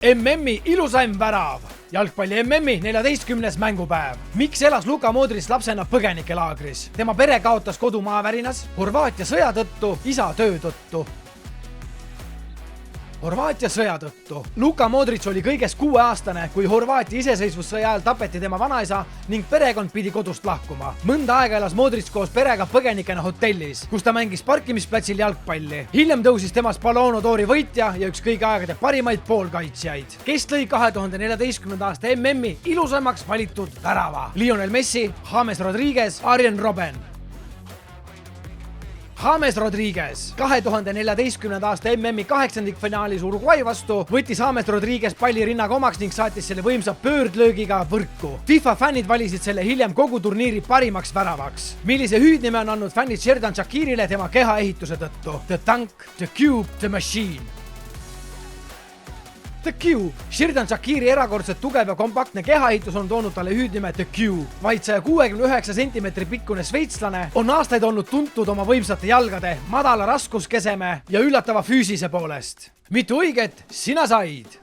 MM-i ilusaim värav. Jalgpalli MM-i 14. mängupäev. Miks elas Luka Modric lapsena põgenikelaagris? Tema pere kaotas kodu maavärinas, Horvaatia sõja tõttu, isa töö tõttu. Horvaatia sõja tõttu. Luka Modric oli kõigest 6-aastane, kui Horvaatia iseseisvussõja ajal tapeti tema vanaisa ning perekond pidi kodust lahkuma. Mõnda aega elas Modric koos perega põgenikena hotellis, kus ta mängis parkimisplatsil jalgpalli. Hiljem tõusis temast Ballon d'Ori võitja ja üks kõigi aegade parimaid poolkaitsjaid, kes lõi 2014. aasta MM-i ilusamaks valitud värava. Lionel Messi, James Rodriguez, Arjen Robben. James Rodriguez 2014. aasta MM-i kaheksandikfinaalis Uruguay vastu võttis James Rodriguez palli rinnaga omaks ning saatis selle võimsa pöördlöögiga võrku. FIFA fännid valisid selle hiljem kogu turniiri parimaks väravaks, millise hüüdnime on andnud fännid Xherdan Shaqirile tema kehaehituse tõttu. The Tank, The Cube, The Machine. The Cube. Xherdan Shaqiri erakordselt tugev ja kompaktne kehaehitus on toonud talle hüüdnime The Cube. Vaid 169 cm pikkune sveitslane on aastaid olnud tuntud oma võimsate jalgade, madala raskuskeseme ja üllatava füüsise poolest. Mitu õiget sina said?